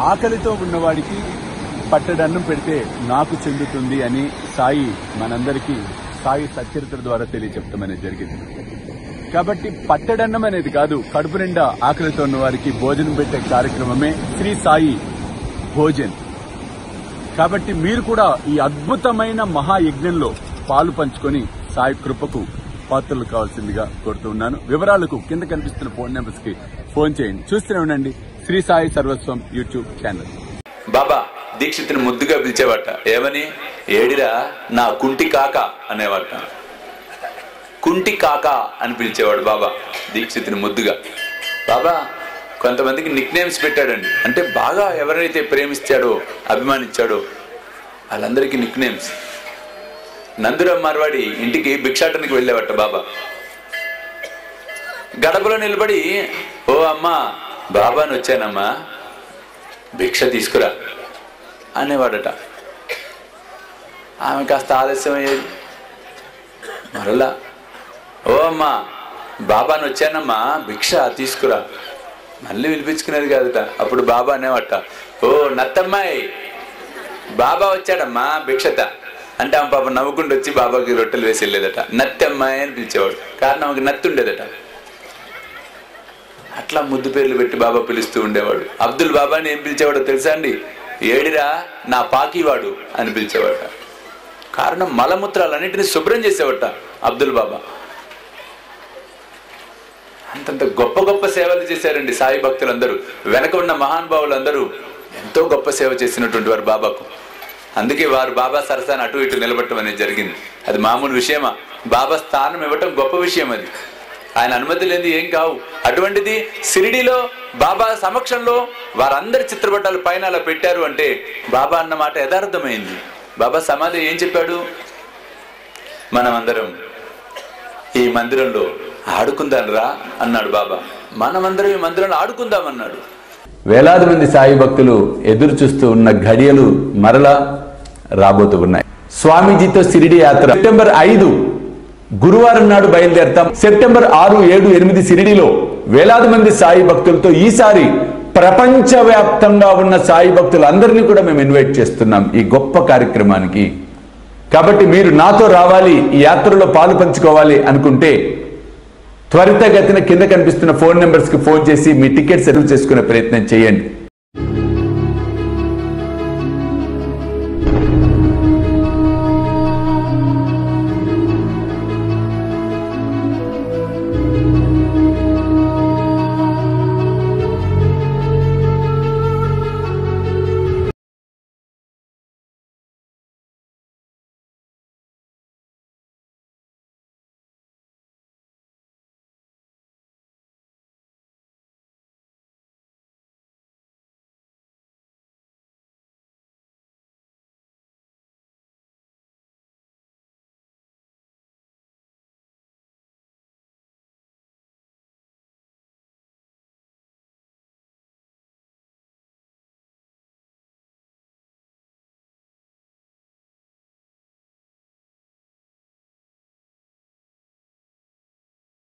ఆకలితో ఉన్నవాడికి పట్టడన్నం పెడితే నాకు చెందుతుంది అని సాయి మనందరికీ సాయి సచ్చరిత్ర ద్వారా తెలియచెప్తాం అనేది జరిగింది. కాబట్టి పట్టడన్నం అనేది కాదు, కడుపు నిండా ఆకలితో ఉన్న వారికి భోజనం పెట్టే కార్యక్రమమే శ్రీ సాయి భోజన్. కాబట్టి మీరు కూడా ఈ అద్భుతమైన మహాయజ్ఞంలో పాలు పంచుకొని సాయి కృపకు పాత్రలు కావాల్సిందిగా కోరుతూ ఉన్నాను. వివరాలకు కింద కనిపిస్తున్న ఫోన్ నెంబర్స్ కి ఫోన్ చేయండి. చూస్తూనే ఉండండి శ్రీ సాయి సర్వస్వం యూట్యూబ్ ఛానల్. బాబా దీక్షితుని ముద్దుగా పిలిచేవాట. ఏమని? ఏడిరా నా కుంటి కాక అనేవాట. కుంటి కాక అని పిలిచేవాడు బాబా దీక్షితుని ముద్దుగా. బాబా కొంతమందికి నిక్ నేమ్స్ పెట్టాడండి. అంటే బాగా ఎవరైతే ప్రేమిస్తాడో అభిమానించాడో వాళ్ళందరికీ నిక్ నేమ్స్. నందురామ్ మార్వాడి ఇంటికి భిక్షాటనకి వెళ్ళేవాట బాబా. గడపలో నిలబడి, ఓ అమ్మా బాబాని వచ్చానమ్మా, భిక్ష తీసుకురా అనేవాడట. ఆమె కాస్త ఆలస్యం అయ్యేది. మరలా, ఓ అమ్మా బాబాని వచ్చానమ్మా, భిక్ష తీసుకురా. మళ్ళీ వినిపించుకునేది కాదట. అప్పుడు బాబా అనేవాట, ఓ నత్తమ్మాయి బాబా వచ్చాడమ్మా భిక్షత అంటే ఆమె పాప నవ్వుకుంటూ వచ్చి బాబాకి రొట్టెలు వేసి వెళ్ళేదట. నత్తమ్మాయి అని పిలిచేవాడు. కారణం ఆమెకి నత్తి ఉండేదట. అట్లా ముద్దు పేర్లు పెట్టి బాబా పిలుస్తూ ఉండేవాడు. అబ్దుల్ బాబాని ఏం పిలిచేవాడో తెలుసా అండి? ఏడిరా నా పాకివాడు అని పిలిచేవాట. కారణం మలమూత్రాలన్నింటినీ శుభ్రం చేసేవాట అబ్దుల్ బాబా. అంతంత గొప్ప గొప్ప సేవలు చేశారండి సాయి భక్తులందరూ. వెనక ఉన్న మహానుభావులందరూ ఎంతో గొప్ప సేవ చేసినటువంటి వారు బాబాకు. అందుకే వారు బాబా సరసాన్ని అటు ఇటు నిలబడటం అనేది జరిగింది. అది మామూలు విషయమా? బాబా స్థానం ఇవ్వటం గొప్ప విషయం. అది ఆయన అనుమతి లేనిది ఏం కావు. అటువంటిది షిరిడీలో బాబా సమక్షంలో వారందరి చిత్రపటాలు పైన అలా పెట్టారు అంటే బాబా అన్న మాట యథార్థమైంది. బాబా సమాధి ఏం చెప్పాడు? మనమందరం ఈ మందిరంలో ఆడుకుందాం రా అన్నాడు బాబా. మనమందరం ఈ మందిరంలో ఆడుకుందామన్నాడు. వేలాది మంది సాయి భక్తులు ఎదురు చూస్తూ ఉన్న ఘడియలు మరలా రాబోతూ ఉన్నాయి. స్వామీజీతో షిరిడి యాత్ర సెప్టెంబర్ 5 గురువారం నాడు బయలుదేరతాం. సెప్టెంబర్ 6, 7, 8 షిరిడిలో వేలాది మంది సాయి భక్తులతో ఈసారి ప్రపంచవ్యాప్తంగా ఉన్న సాయి భక్తులందరినీ కూడా మేము ఇన్వైట్ చేస్తున్నాం ఈ గొప్ప కార్యక్రమానికి. కాబట్టి మీరు నాతో రావాలి, ఈ యాత్రలో పాలు పంచుకోవాలి అనుకుంటే త్వరితగతిన కింద కనిపిస్తున్న ఫోన్ నెంబర్స్ కి ఫోన్ చేసి మీ టికెట్స్ రిజర్వ్ చేసుకునే ప్రయత్నం చేయండి.